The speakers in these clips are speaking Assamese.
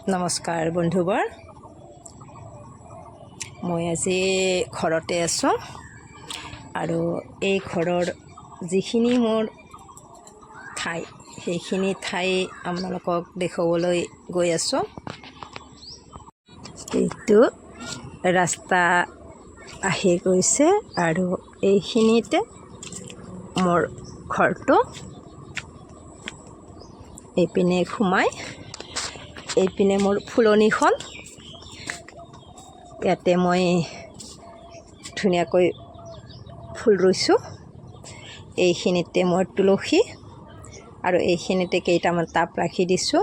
নমস্কাৰ বন্ধুবৰ, মই আজি ঘৰতে আছোঁ আৰু এই ঘৰৰ যিখিনি মোৰ ঠাই সেইখিনি ঠাই আপোনালোকক দেখুৱাবলৈ গৈ আছোঁ। এইটো ৰাস্তা আহি গৈছে আৰু এইখিনিতে মোৰ ঘৰটো। এইপিনে সোমাই এইপিনে মোৰ ফুলনিখন। ইয়াতে মই ধুনীয়াকৈ ফুল ৰুইছোঁ। এইখিনিতে মই তুলসী আৰু এইখিনিতে কেইটামান টাব ৰাখি দিছোঁ।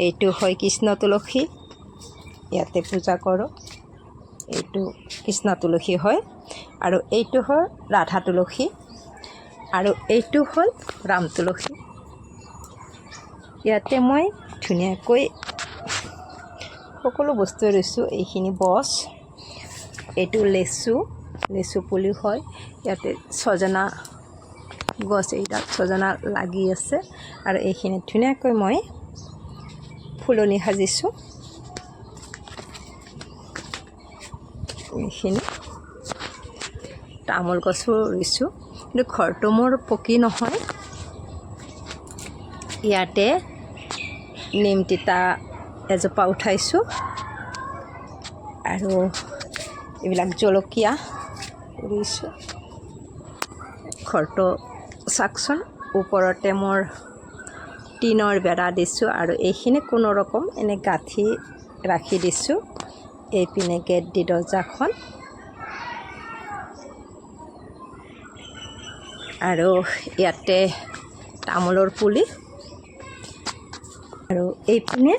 এইটো হয় কৃষ্ণ তুলসী, ইয়াতে পূজা কৰোঁ। এইটো কৃষ্ণ তুলসী হয় আৰু এইটো হ'ল ৰাধা তুলসী আৰু এইটো হ'ল ৰাম তুলসী। ইয়াতে মই ধুনীয়াকৈ সকলো বস্তু ৰুইছোঁ। এইখিনি বছ, এইটো লেচু পুলি হয়। ইয়াতে ছজনা গছ, এইডাল ছজনা লাগি আছে আৰু এইখিনি ধুনীয়াকৈ মই ফুলনি সাজিছোঁ। এইখিনি তামোল গছো ৰুইছোঁ, কিন্তু ঘৰটো মোৰ পকী নহয়। ইয়াতে নিম তিতা এজোপা উঠাইছোঁ আৰু এইবিলাক জলকীয়া ৰুইছোঁ। ঘৰটো চাওকচোন, ওপৰতে মোৰ টিনৰ বেৰা দিছোঁ আৰু এইখিনি কোনো ৰকম এনে গাঁঠি ৰাখি দিছোঁ। এইপিনে গেট দি দৰ্জাখন আৰু ইয়াতে তামোলৰ পুলি আৰু এইপিনে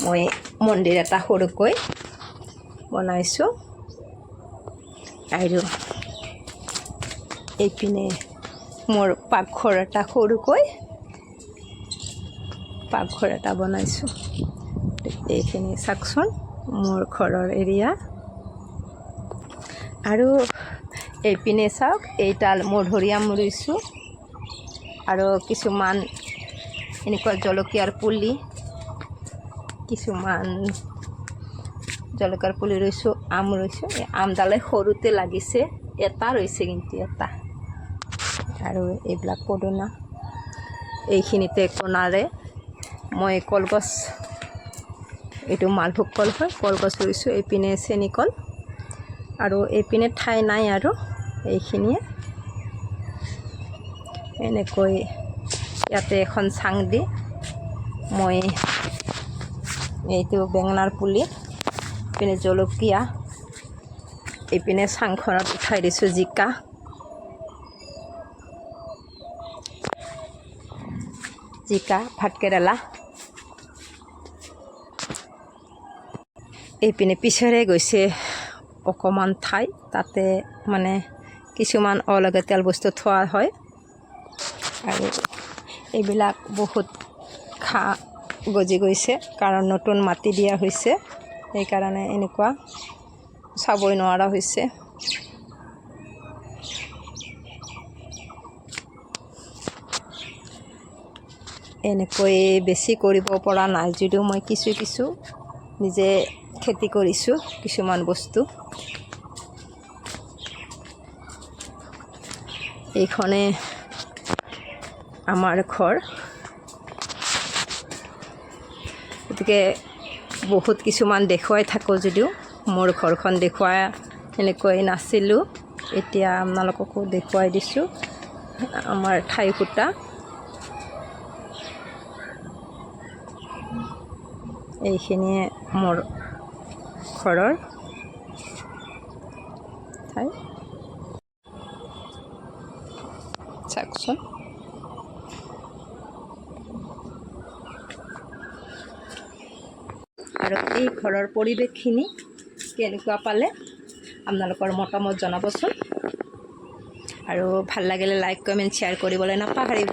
মই মন্দিৰ এটা সৰুকৈ বনাইছোঁ আৰু এইপিনে মোৰ পাকঘৰ এটা সৰুকৈ বনাইছোঁ। এইখিনি চাওকচোন মোৰ ঘৰৰ এৰিয়া। আৰু এইপিনে চাওক, এইডাল মধুৰিআম ৰুইছোঁ আৰু কিছুমান এনেকুৱা জলকীয়াৰ পুলি, ৰুইছোঁ। আম ৰুইছোঁ। এই আমডালে সৰুতে লাগিছে, এটা ৰৈছে কিন্তু এটা। আৰু এইবিলাক পদুনা। এইখিনিতে কোণাৰে মই কলগছ, এইটো মালভোগ কল হয়, কলগছ ৰুইছোঁ। এইপিনে চেনিকল আৰু এইপিনে ঠাই নাই আৰু এইখিনিয়ে এনেকৈ ইয়াতে এখন চাং দি মই এইটো বেঙেনাৰ পুলি, এইপিনে জলকীয়া, এইপিনে চাংখনত উঠাই দিছোঁ জিকা, ভাতকেৰেলা। এইপিনে পিছেৰে গৈছে অকণমান ঠাই, তাতে মানে কিছুমান অলাগতিয়াল বস্তু থোৱা হয় আৰু এইবিলাক বহুত গজি গৈছে, কাৰণ নতুন মাটি দিয়া হৈছে, সেইকাৰণে এনেকুৱা চাবই নোৱাৰা হৈছে। এনেকৈ বেছি কৰিব পৰা নাই যদিও মই কিছু নিজে খেতি কৰিছোঁ কিছুমান বস্তু। এইখনে আমাৰ ঘৰ। গতিকে বহুত কিছুমান দেখুৱাই থাকোঁ যদিও মোৰ ঘৰখন দেখুৱাই এনেকৈ নাছিলোঁ। এতিয়া আপোনালোককো দেখুৱাই দিছোঁ আমাৰ ঠাই ফুটা। এইখিনিয়ে মোৰ ঘৰৰ ঠাই। চাওকচোন, আৰু এই ঘৰৰ পৰিৱেশখিনি কেনেকুৱা পালে আপোনালোকৰ মতামত জনাবচোন। আৰু ভাল লাগিলে লাইক, কমেণ্ট, শ্বেয়াৰ কৰিবলৈ নাপাহৰিব।